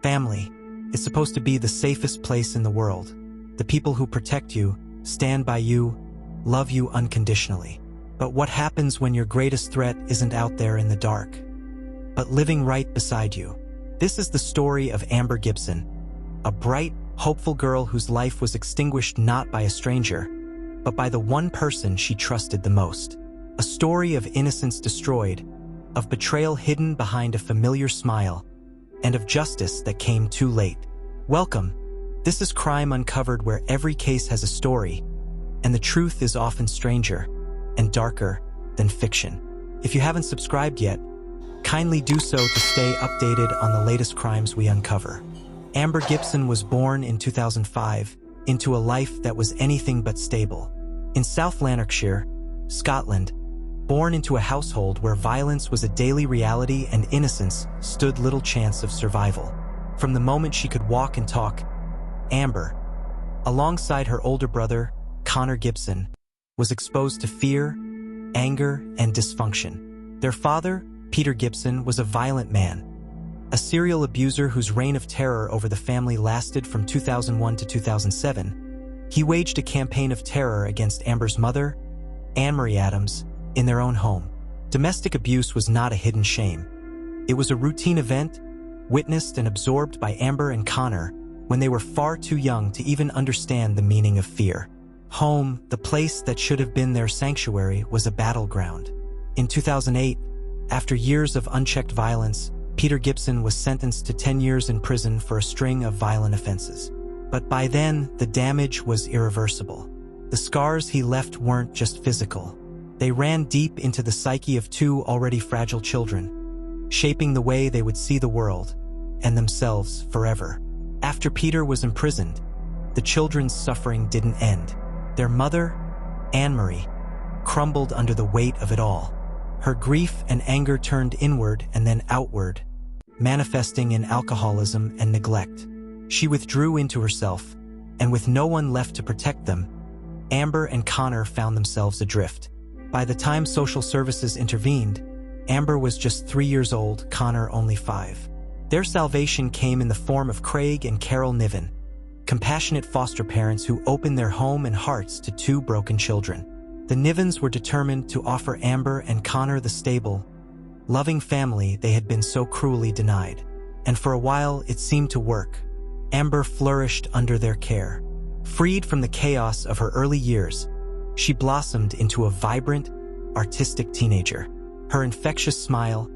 Family is supposed to be the safest place in the world. The people who protect you, stand by you, love you unconditionally. But what happens when your greatest threat isn't out there in the dark, but living right beside you? This is the story of Amber Gibson, a bright, hopeful girl whose life was extinguished not by a stranger, but by the one person she trusted the most. A story of innocence destroyed, of betrayal hidden behind a familiar smile, and of justice that came too late. Welcome. This is Crime Uncovered, where every case has a story, and the truth is often stranger and darker than fiction. If you haven't subscribed yet, kindly do so to stay updated on the latest crimes we uncover. Amber Gibson was born in 2005 into a life that was anything but stable. In South Lanarkshire, Scotland, born into a household where violence was a daily reality and innocence stood little chance of survival. From the moment she could walk and talk, Amber, alongside her older brother, Connor Gibson, was exposed to fear, anger, and dysfunction. Their father, Peter Gibson, was a violent man, a serial abuser whose reign of terror over the family lasted from 2001 to 2007. He waged a campaign of terror against Amber's mother, Anne-Marie Adams, in their own home. Domestic abuse was not a hidden shame. It was a routine event, witnessed and absorbed by Amber and Connor when they were far too young to even understand the meaning of fear. Home, the place that should have been their sanctuary, was a battleground. In 2008, after years of unchecked violence, Peter Gibson was sentenced to 10 years in prison for a string of violent offenses. But by then, the damage was irreversible. The scars he left weren't just physical. They ran deep into the psyche of two already fragile children, shaping the way they would see the world and themselves forever. After Peter was imprisoned, the children's suffering didn't end. Their mother, Anne-Marie, crumbled under the weight of it all. Her grief and anger turned inward and then outward, manifesting in alcoholism and neglect. She withdrew into herself, and with no one left to protect them, Amber and Connor found themselves adrift. By the time social services intervened, Amber was just 3 years old, Connor only 5. Their salvation came in the form of Craig and Carol Niven, compassionate foster parents who opened their home and hearts to 2 broken children. The Nivens were determined to offer Amber and Connor the stable, loving family they had been so cruelly denied. And for a while, it seemed to work. Amber flourished under their care. Freed from the chaos of her early years, she blossomed into a vibrant, artistic teenager. Her infectious smile,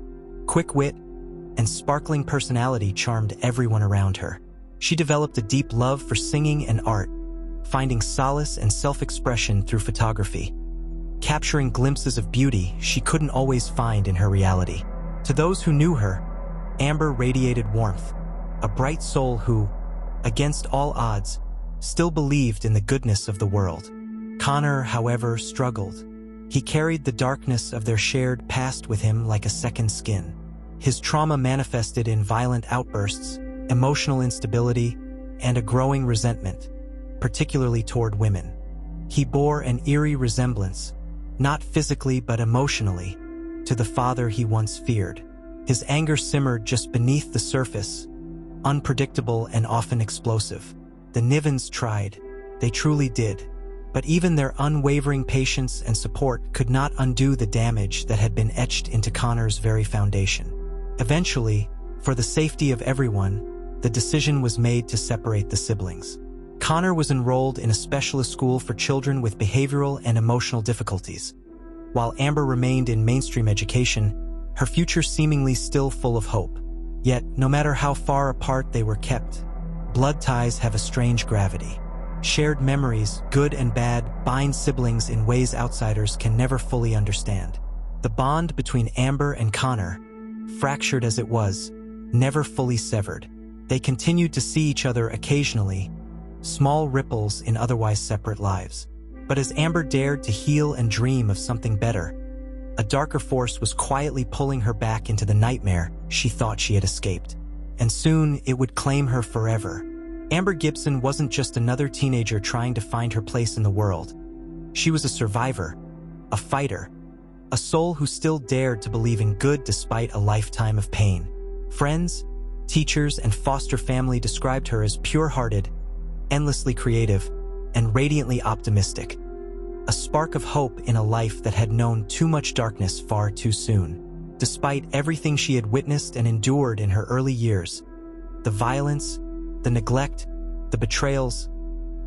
quick wit, and sparkling personality charmed everyone around her. She developed a deep love for singing and art, finding solace and self-expression through photography, capturing glimpses of beauty she couldn't always find in her reality. To those who knew her, Amber radiated warmth, a bright soul who, against all odds, still believed in the goodness of the world. Connor, however, struggled. He carried the darkness of their shared past with him like a second skin. His trauma manifested in violent outbursts, emotional instability, and a growing resentment, particularly toward women. He bore an eerie resemblance, not physically but emotionally, to the father he once feared. His anger simmered just beneath the surface, unpredictable and often explosive. The Nivens tried, they truly did, but even their unwavering patience and support could not undo the damage that had been etched into Connor's very foundation. Eventually, for the safety of everyone, the decision was made to separate the siblings. Connor was enrolled in a specialist school for children with behavioral and emotional difficulties, while Amber remained in mainstream education, her future seemingly still full of hope. Yet, no matter how far apart they were kept, blood ties have a strange gravity. Shared memories, good and bad, bind siblings in ways outsiders can never fully understand. The bond between Amber and Connor, fractured as it was, never fully severed. They continued to see each other occasionally, small ripples in otherwise separate lives. But as Amber dared to heal and dream of something better, a darker force was quietly pulling her back into the nightmare she thought she had escaped. And soon it would claim her forever. Amber Gibson wasn't just another teenager trying to find her place in the world. She was a survivor, a fighter, a soul who still dared to believe in good despite a lifetime of pain. Friends, Teachers and foster family described her as pure-hearted, endlessly creative, and radiantly optimistic. A spark of hope in a life that had known too much darkness far too soon. Despite everything she had witnessed and endured in her early years, the violence, the neglect, the betrayals,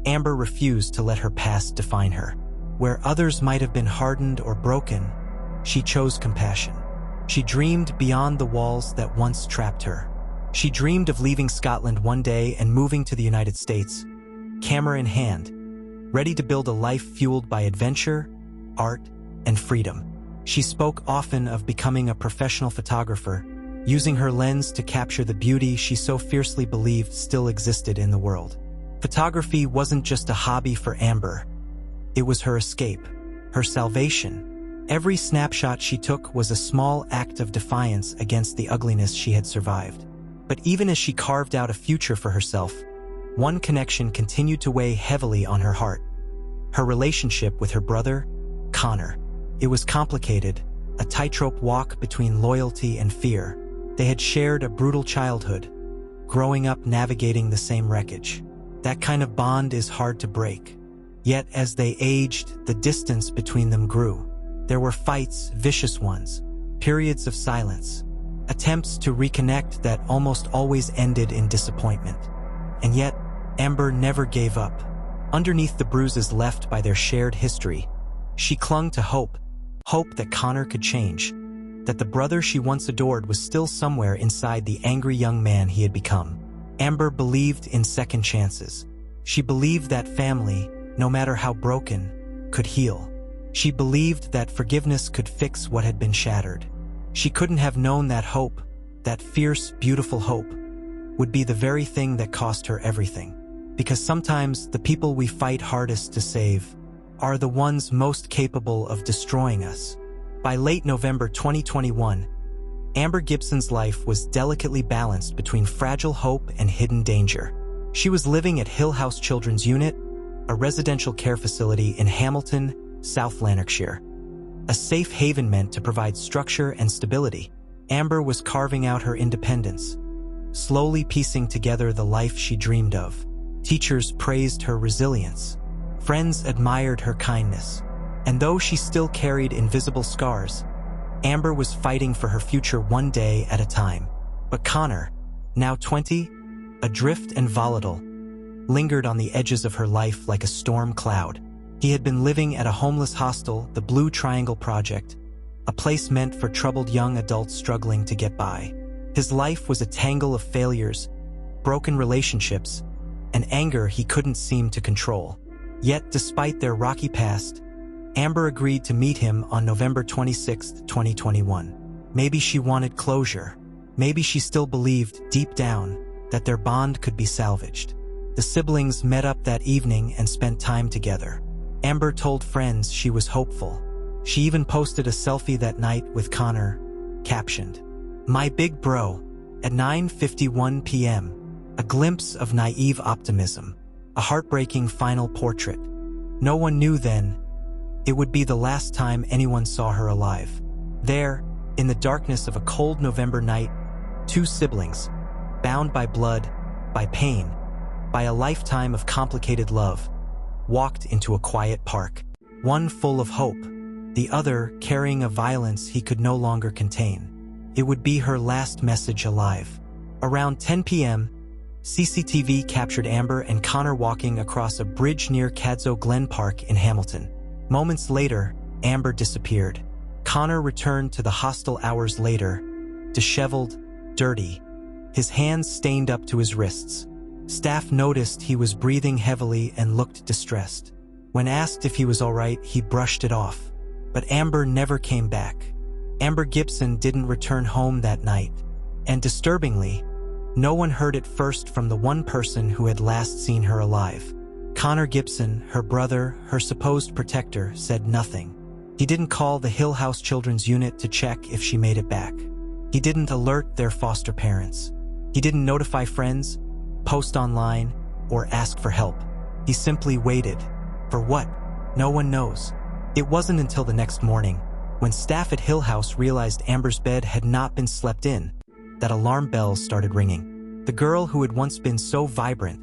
Amber refused to let her past define her. Where others might have been hardened or broken, she chose compassion. She dreamed beyond the walls that once trapped her. She dreamed of leaving Scotland one day and moving to the United States, camera in hand, ready to build a life fueled by adventure, art, and freedom. She spoke often of becoming a professional photographer, using her lens to capture the beauty she so fiercely believed still existed in the world. Photography wasn't just a hobby for Amber. It was her escape, her salvation. Every snapshot she took was a small act of defiance against the ugliness she had survived. But even as she carved out a future for herself, one connection continued to weigh heavily on her heart: her relationship with her brother, Connor. It was complicated, a tightrope walk between loyalty and fear. They had shared a brutal childhood, growing up navigating the same wreckage. That kind of bond is hard to break. Yet as they aged, the distance between them grew. There were fights, vicious ones, periods of silence, attempts to reconnect that almost always ended in disappointment. And yet, Amber never gave up. Underneath the bruises left by their shared history, she clung to hope that Connor could change, that the brother she once adored was still somewhere inside the angry young man he had become. Amber believed in second chances. She believed that family, no matter how broken, could heal. She believed that forgiveness could fix what had been shattered. She couldn't have known that hope, that fierce, beautiful hope, would be the very thing that cost her everything. Because sometimes the people we fight hardest to save are the ones most capable of destroying us. By late November 2021, Amber Gibson's life was delicately balanced between fragile hope and hidden danger. She was living at Hill House Children's Unit, a residential care facility in Hamilton, South Lanarkshire. A safe haven meant to provide structure and stability. Amber was carving out her independence, slowly piecing together the life she dreamed of. Teachers praised her resilience. Friends admired her kindness. And though she still carried invisible scars, Amber was fighting for her future one day at a time. But Connor, now 20, adrift and volatile, lingered on the edges of her life like a storm cloud. He had been living at a homeless hostel, the Blue Triangle Project, a place meant for troubled young adults struggling to get by. His life was a tangle of failures, broken relationships, and anger he couldn't seem to control. Yet, despite their rocky past, Amber agreed to meet him on November 26, 2021. Maybe she wanted closure. Maybe she still believed, deep down, that their bond could be salvaged. The siblings met up that evening and spent time together. Amber told friends she was hopeful. She even posted a selfie that night with Connor, captioned, "My big bro," at 9:51 p.m., a glimpse of naive optimism, a heartbreaking final portrait. No one knew then it would be the last time anyone saw her alive. There, in the darkness of a cold November night, two siblings, bound by blood, by pain, by a lifetime of complicated love, walked into a quiet park. One full of hope, the other carrying a violence he could no longer contain. It would be her last message alive. Around 10 p.m., CCTV captured Amber and Connor walking across a bridge near Cadzow Glen Park in Hamilton. Moments later, Amber disappeared. Connor returned to the hostel hours later, disheveled, dirty, his hands stained up to his wrists. Staff noticed he was breathing heavily and looked distressed. When asked if he was all right, he brushed it off. But Amber never came back. Amber Gibson didn't return home that night. And disturbingly, no one heard it first from the one person who had last seen her alive. Connor Gibson, her brother, her supposed protector, said nothing. He didn't call the Hill House Children's Unit to check if she made it back. He didn't alert their foster parents. He didn't notify friends, post online, or ask for help. He simply waited. For what? No one knows. It wasn't until the next morning, when staff at Hill House realized Amber's bed had not been slept in, that alarm bells started ringing. The girl who had once been so vibrant,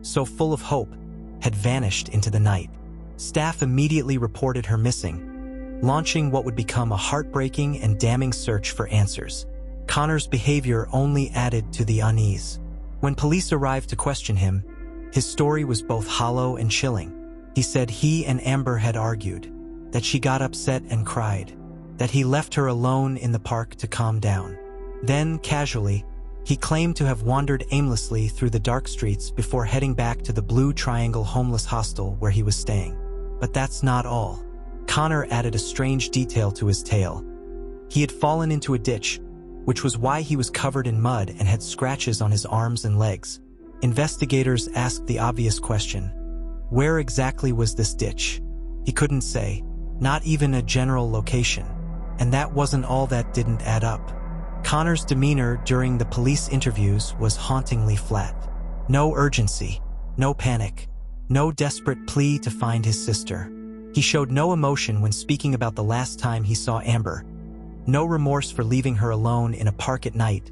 so full of hope, had vanished into the night. Staff immediately reported her missing, launching what would become a heartbreaking and damning search for answers. Connor's behavior only added to the unease. When police arrived to question him, his story was both hollow and chilling. He said he and Amber had argued, that she got upset and cried, that he left her alone in the park to calm down. Then, casually, he claimed to have wandered aimlessly through the dark streets before heading back to the Blue Triangle homeless hostel where he was staying. But that's not all. Connor added a strange detail to his tale. He had fallen into a ditch, which was why he was covered in mud and had scratches on his arms and legs. Investigators asked the obvious question: where exactly was this ditch? He couldn't say, not even a general location. And that wasn't all that didn't add up. Connor's demeanor during the police interviews was hauntingly flat. No urgency, no panic, no desperate plea to find his sister. He showed no emotion when speaking about the last time he saw Amber, no remorse for leaving her alone in a park at night,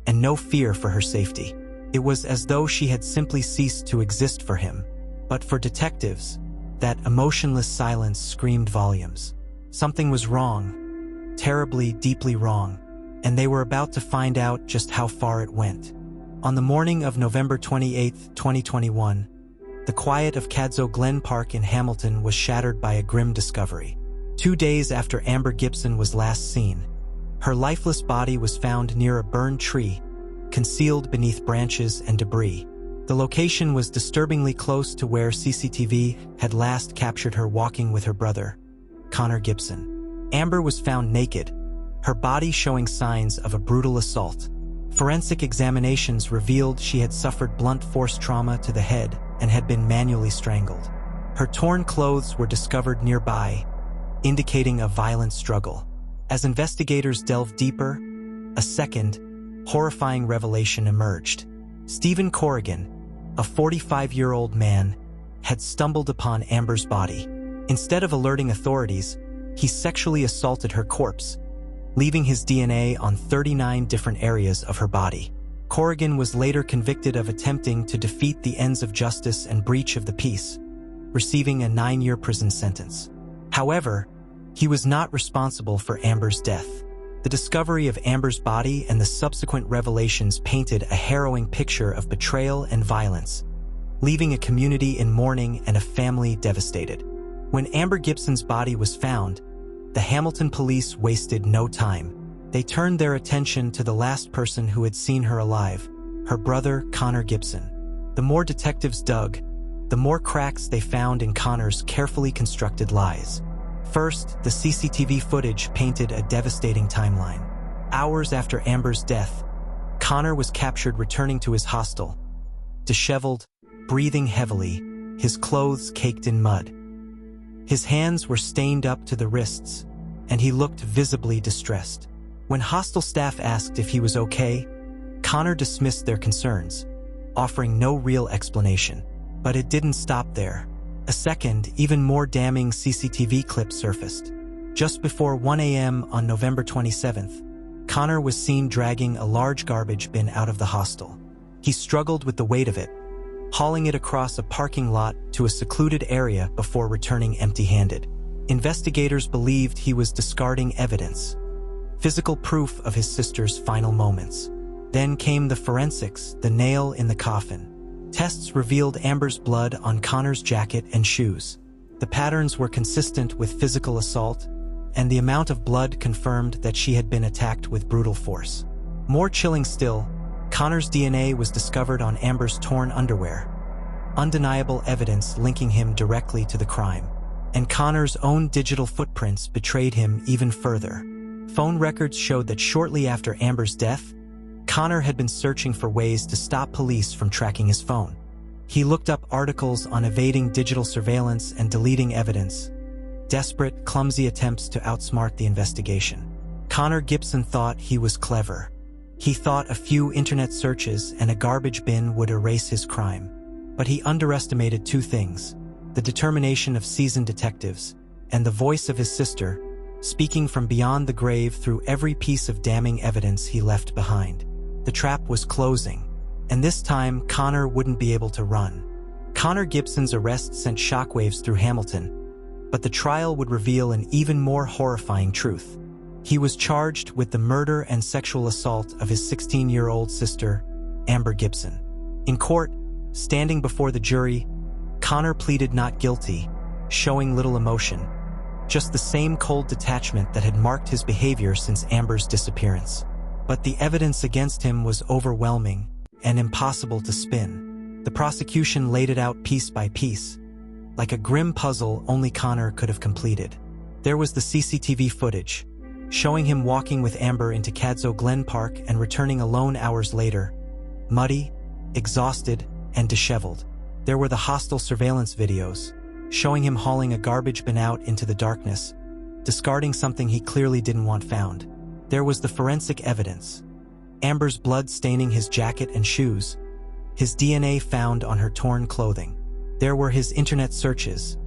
and no fear for her safety. It was as though she had simply ceased to exist for him. But for detectives, that emotionless silence screamed volumes. Something was wrong, terribly, deeply wrong, and they were about to find out just how far it went. On the morning of November 28, 2021, the quiet of Cadzo Glen Park in Hamilton was shattered by a grim discovery. 2 days after Amber Gibson was last seen, her lifeless body was found near a burned tree, concealed beneath branches and debris. The location was disturbingly close to where CCTV had last captured her walking with her brother, Connor Gibson. Amber was found naked, her body showing signs of a brutal assault. Forensic examinations revealed she had suffered blunt force trauma to the head and had been manually strangled. Her torn clothes were discovered nearby, indicating a violent struggle. As investigators delved deeper, a second, horrifying revelation emerged. Stephen Corrigan, a 45-year-old man, had stumbled upon Amber's body. Instead of alerting authorities, he sexually assaulted her corpse, leaving his DNA on 39 different areas of her body. Corrigan was later convicted of attempting to defeat the ends of justice and breach of the peace, receiving a 9-year prison sentence. However, he was not responsible for Amber's death. The discovery of Amber's body and the subsequent revelations painted a harrowing picture of betrayal and violence, leaving a community in mourning and a family devastated. When Amber Gibson's body was found, the Hamilton police wasted no time. They turned their attention to the last person who had seen her alive, her brother, Connor Gibson. The more detectives dug, the more cracks they found in Connor's carefully constructed lies. First, the CCTV footage painted a devastating timeline. Hours after Amber's death, Connor was captured returning to his hostel, disheveled, breathing heavily, his clothes caked in mud. His hands were stained up to the wrists, and he looked visibly distressed. When hostel staff asked if he was okay, Connor dismissed their concerns, offering no real explanation. But it didn't stop there. A second, even more damning CCTV clip surfaced. Just before 1 a.m. on November 27th, Connor was seen dragging a large garbage bin out of the hostel. He struggled with the weight of it, hauling it across a parking lot to a secluded area before returning empty-handed. Investigators believed he was discarding evidence, physical proof of his sister's final moments. Then came the forensics, the nail in the coffin. Tests revealed Amber's blood on Connor's jacket and shoes. The patterns were consistent with physical assault, and the amount of blood confirmed that she had been attacked with brutal force. More chilling still, Connor's DNA was discovered on Amber's torn underwear, undeniable evidence linking him directly to the crime. And Connor's own digital footprints betrayed him even further. Phone records showed that shortly after Amber's death, Connor had been searching for ways to stop police from tracking his phone. He looked up articles on evading digital surveillance and deleting evidence, desperate, clumsy attempts to outsmart the investigation. Connor Gibson thought he was clever. He thought a few internet searches and a garbage bin would erase his crime. But he underestimated two things: the determination of seasoned detectives and the voice of his sister, speaking from beyond the grave through every piece of damning evidence he left behind. The trap was closing, and this time Connor wouldn't be able to run. Connor Gibson's arrest sent shockwaves through Hamilton, but the trial would reveal an even more horrifying truth. He was charged with the murder and sexual assault of his 16-year-old sister, Amber Gibson. In court, standing before the jury, Connor pleaded not guilty, showing little emotion, just the same cold detachment that had marked his behavior since Amber's disappearance. But the evidence against him was overwhelming and impossible to spin. The prosecution laid it out piece by piece, like a grim puzzle only Connor could have completed. There was the CCTV footage, showing him walking with Amber into Cadzo Glen Park and returning alone hours later, muddy, exhausted, and disheveled. There were the hostile surveillance videos, showing him hauling a garbage bin out into the darkness, discarding something he clearly didn't want found. There was the forensic evidence, Amber's blood staining his jacket and shoes, his DNA found on her torn clothing. There were his internet searches,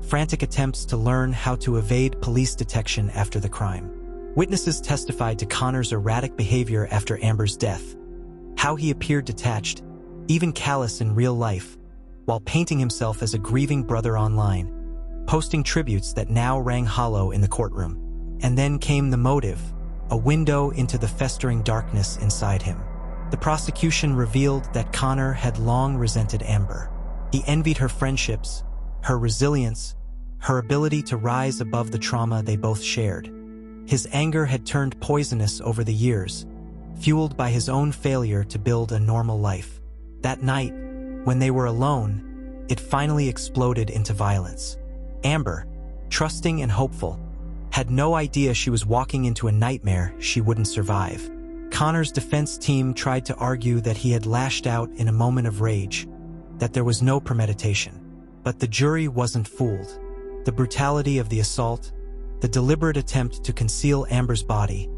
frantic attempts to learn how to evade police detection after the crime. Witnesses testified to Connor's erratic behavior after Amber's death, how he appeared detached, even callous in real life, while painting himself as a grieving brother online, posting tributes that now rang hollow in the courtroom. And then came the motive, a window into the festering darkness inside him. The prosecution revealed that Connor had long resented Amber. He envied her friendships, her resilience, her ability to rise above the trauma they both shared. His anger had turned poisonous over the years, fueled by his own failure to build a normal life. That night, when they were alone, it finally exploded into violence. Amber, trusting and hopeful, had no idea she was walking into a nightmare she wouldn't survive. Connor's defense team tried to argue that he had lashed out in a moment of rage, that there was no premeditation. But the jury wasn't fooled. The brutality of the assault, the deliberate attempt to conceal Amber's body,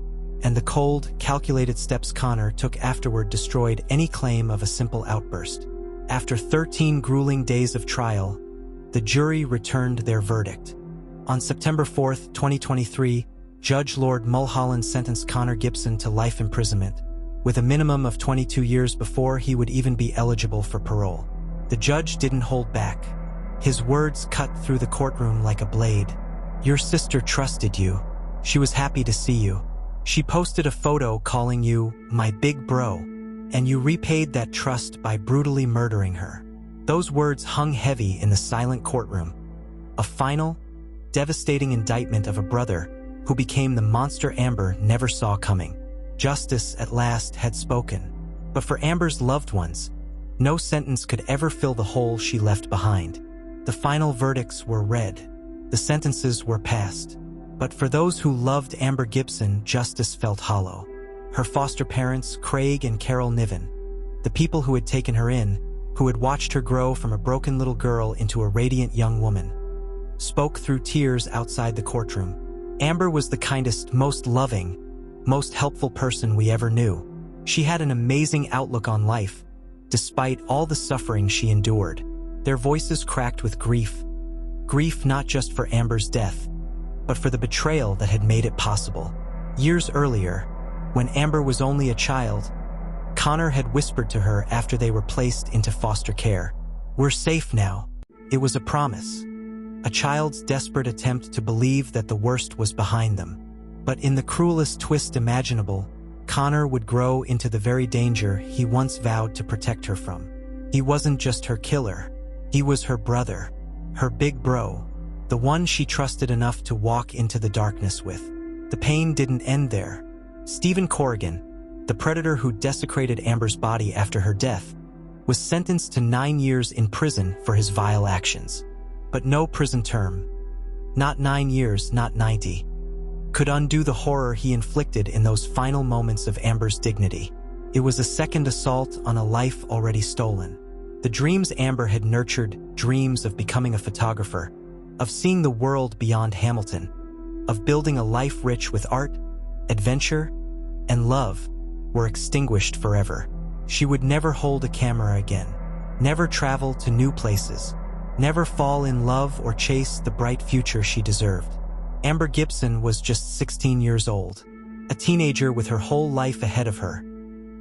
and the cold, calculated steps Connor took afterward destroyed any claim of a simple outburst. After 13 grueling days of trial, the jury returned their verdict. On September 4, 2023, Judge Lord Mulholland sentenced Connor Gibson to life imprisonment, with a minimum of 22 years before he would even be eligible for parole. The judge didn't hold back. His words cut through the courtroom like a blade. "Your sister trusted you. She was happy to see you. She posted a photo calling you my big bro, and you repaid that trust by brutally murdering her." Those words hung heavy in the silent courtroom. A final, devastating indictment of a brother who became the monster Amber never saw coming. Justice at last had spoken. But for Amber's loved ones, no sentence could ever fill the hole she left behind. The final verdicts were read. The sentences were passed. But for those who loved Amber Gibson, justice felt hollow. Her foster parents, Craig and Carol Niven, the people who had taken her in, who had watched her grow from a broken little girl into a radiant young woman, spoke through tears outside the courtroom. Amber was the kindest, most loving, most helpful person we ever knew. She had an amazing outlook on life, despite all the suffering she endured. Their voices cracked with grief. Grief not just for Amber's death, but for the betrayal that had made it possible. Years earlier, when Amber was only a child, Connor had whispered to her after they were placed into foster care, "We're safe now." It was a promise, a child's desperate attempt to believe that the worst was behind them. But in the cruelest twist imaginable, Connor would grow into the very danger he once vowed to protect her from. He wasn't just her killer. He was her brother, her big bro, the one she trusted enough to walk into the darkness with. The pain didn't end there. Stephen Corrigan, the predator who desecrated Amber's body after her death, was sentenced to 9 years in prison for his vile actions. But no prison term, not 9 years, not 90, could undo the horror he inflicted in those final moments of Amber's dignity. It was a second assault on a life already stolen. The dreams Amber had nurtured, dreams of becoming a photographer, of seeing the world beyond Hamilton, of building a life rich with art, adventure, and love, were extinguished forever. She would never hold a camera again, never travel to new places, never fall in love or chase the bright future she deserved. Amber Gibson was just 16 years old, a teenager with her whole life ahead of her,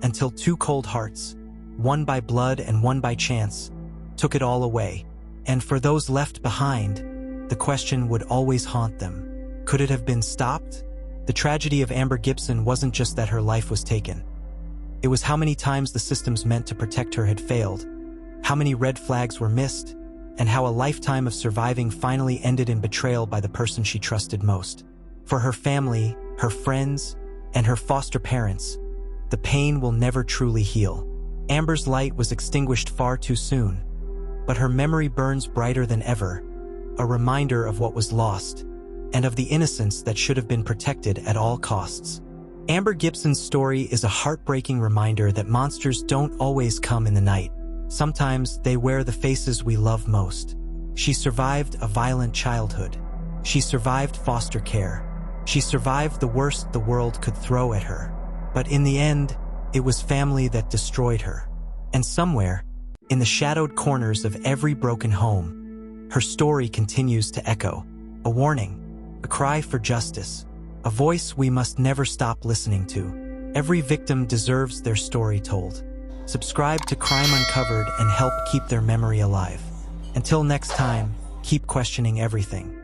until two cold hearts, one by blood and one by chance, took it all away. And for those left behind, the question would always haunt them. Could it have been stopped? The tragedy of Amber Gibson wasn't just that her life was taken. It was how many times the systems meant to protect her had failed, how many red flags were missed, and how a lifetime of surviving finally ended in betrayal by the person she trusted most. For her family, her friends, and her foster parents, the pain will never truly heal. Amber's light was extinguished far too soon, but her memory burns brighter than ever, a reminder of what was lost, and of the innocence that should have been protected at all costs. Amber Gibson's story is a heartbreaking reminder that monsters don't always come in the night. Sometimes they wear the faces we love most. She survived a violent childhood. She survived foster care. She survived the worst the world could throw at her. But in the end, it was family that destroyed her. And somewhere, in the shadowed corners of every broken home, her story continues to echo. A warning, a cry for justice, a voice we must never stop listening to. Every victim deserves their story told. Subscribe to Crime Uncovered and help keep their memory alive. Until next time, keep questioning everything.